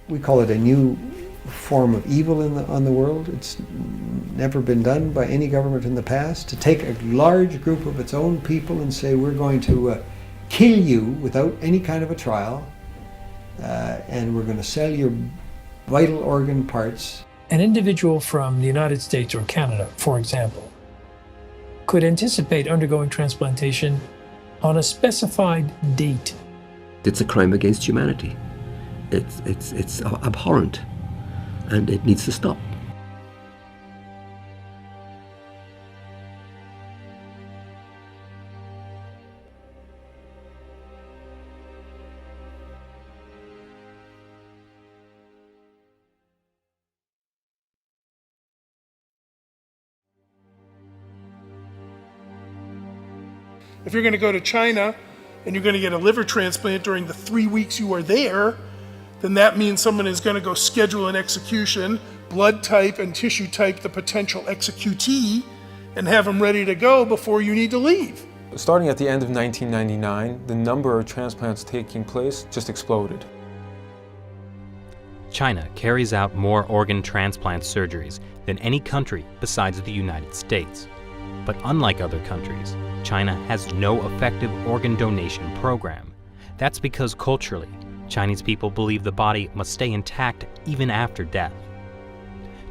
We call it a new form of evil on the world. It's never been done by any government in the past, to take a large group of its own people and say, we're going to kill you without any kind of a trial, and we're going to sell your vital organ parts. An individual from the United States or Canada, for example, could anticipate undergoing transplantation on a specified date. It's a crime against humanity. It's abhorrent, and it needs to stop. If you're going to go to China and you're going to get a liver transplant during the 3 weeks you are there, then that means someone is going to go schedule an execution, blood type and tissue type the potential executee, and have them ready to go before you need to leave. Starting at the end of 1999, the number of transplants taking place just exploded. China carries out more organ transplant surgeries than any country besides the United States. But unlike other countries, China has no effective organ donation program. That's because culturally, Chinese people believe the body must stay intact even after death.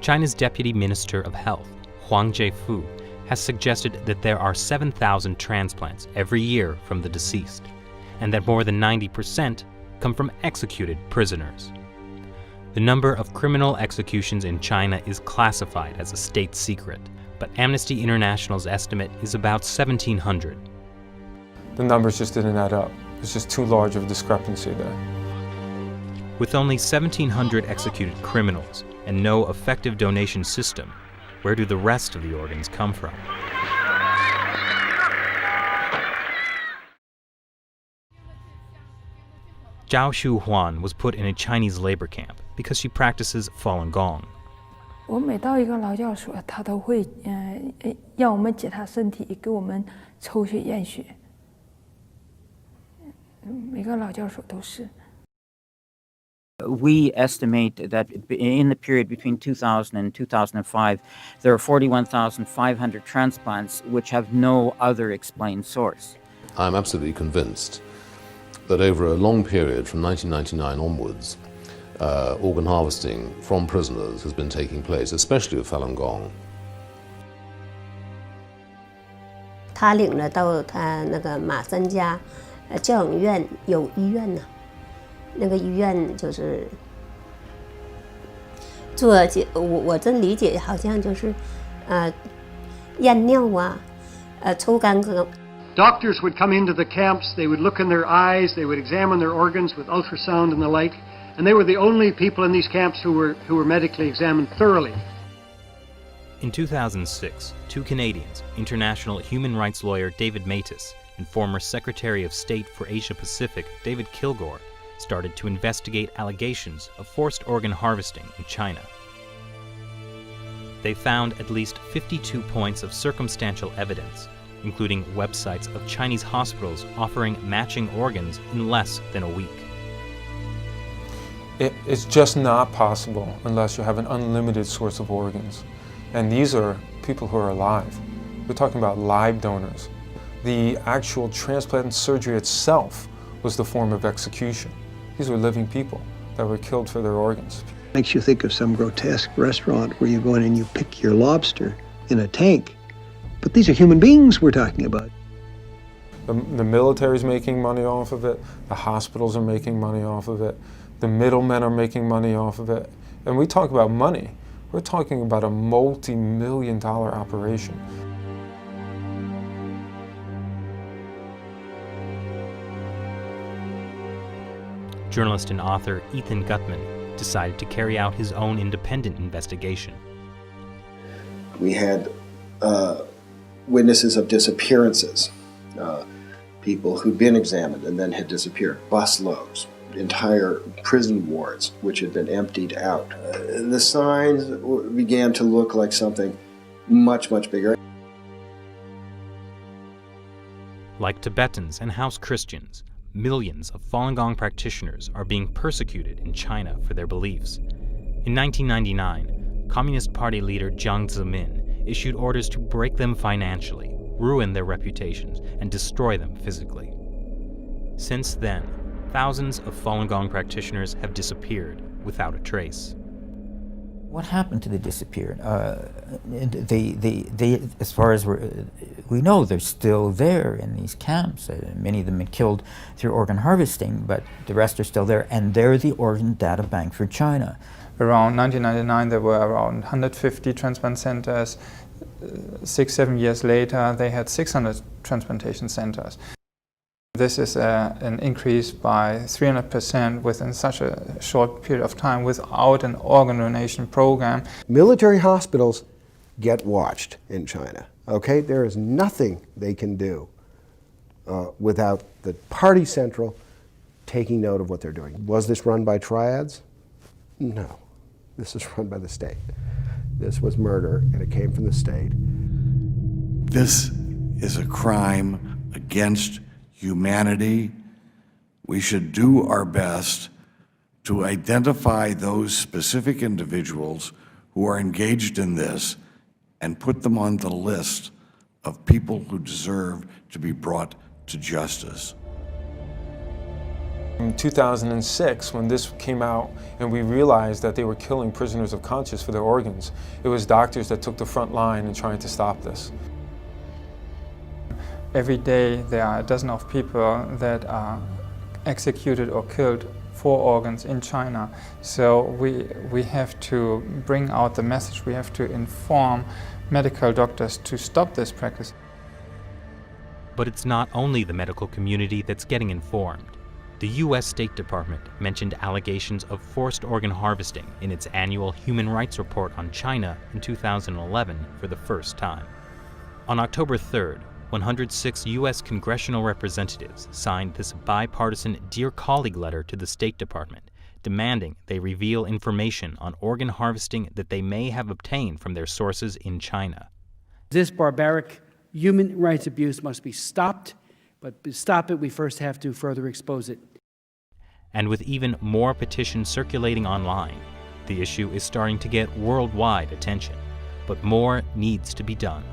China's Deputy Minister of Health, Huang Jiefu, has suggested that there are 7,000 transplants every year from the deceased, and that more than 90% come from executed prisoners. The number of criminal executions in China is classified as a state secret, but Amnesty International's estimate is about 1,700. The numbers just didn't add up. There's just too large of a discrepancy there. With only 1,700 executed criminals and no effective donation system, where do the rest of the organs come from? Zhao Shuhuan was put in a Chinese labor camp because she practices Falun Gong. 我每到一个劳教所，他都会让我们检查身体，给我们抽血验血。每个劳教所都是。 We estimate that in the period between 2000 and 2005, there are 41,500 transplants which have no other explained source. I'm absolutely convinced that over a long period from 1999 onwards, organ harvesting from prisoners has been taking place, especially with Falun Gong. 他领了到他那个马三家教养院有医院呢，那个医院就是做我这理解好像就是验尿啊，抽干咳。 Doctors would come into the camps, they would look in their eyes, they would examine their organs with ultrasound and the like, and they were the only people in these camps who were medically examined thoroughly. In 2006, two Canadians, international human rights lawyer David Matas and former Secretary of State for Asia Pacific David Kilgore, started to investigate allegations of forced organ harvesting in China. They found at least 52 points of circumstantial evidence, including websites of Chinese hospitals offering matching organs in less than a week. It's just not possible unless you have an unlimited source of organs. And these are people who are alive. We're talking about live donors. The actual transplant surgery itself was the form of execution. These were living people that were killed for their organs. Makes you think of some grotesque restaurant where you go in and you pick your lobster in a tank. But these are human beings we're talking about. The military's making money off of it. The hospitals are making money off of it. The middlemen are making money off of it. And we talk about money. We're talking about a multi-million-dollar operation. Journalist and author Ethan Gutman decided to carry out his own independent investigation. We had witnesses of disappearances, people who'd been examined and then had disappeared, busloads, entire prison wards which had been emptied out. The signs began to look like something much, much bigger. Like Tibetans and house Christians, millions of Falun Gong practitioners are being persecuted in China for their beliefs. In 1999, Communist Party leader Jiang Zemin issued orders to break them financially, ruin their reputations, and destroy them physically. Since then, thousands of Falun Gong practitioners have disappeared without a trace. What happened to the disappeared? They, as far as we know, they're still there in these camps. Many of them been killed through organ harvesting, but the rest are still there, and they're the organ data bank for China. Around 1999, there were around 150 transplant centers. 6-7 years later, they had 600 transplantation centers. This is an increase by 300% within such a short period of time without an organ donation program. Military hospitals get watched in China, okay? There is nothing they can do without the party central taking note of what they're doing. Was this run by triads? No, this is run by the state. This was murder, and it came from the state. This is a crime against humanity. We should do our best to identify those specific individuals who are engaged in this and put them on the list of people who deserve to be brought to justice. In 2006, when this came out and we realized that they were killing prisoners of conscience for their organs, it was doctors that took the front line in trying to stop this. Every day there are a dozen of people that are executed or killed for organs in China. So we have to bring out the message, we have to inform medical doctors to stop this practice. But it's not only the medical community that's getting informed. The U.S. State Department mentioned allegations of forced organ harvesting in its annual Human Rights Report on China in 2011 for the first time. On October 3rd, 106 U.S. congressional representatives signed this bipartisan Dear Colleague letter to the State Department, demanding they reveal information on organ harvesting that they may have obtained from their sources in China. This barbaric human rights abuse must be stopped, but to stop it, we first have to further expose it. And with even more petitions circulating online, the issue is starting to get worldwide attention, but more needs to be done.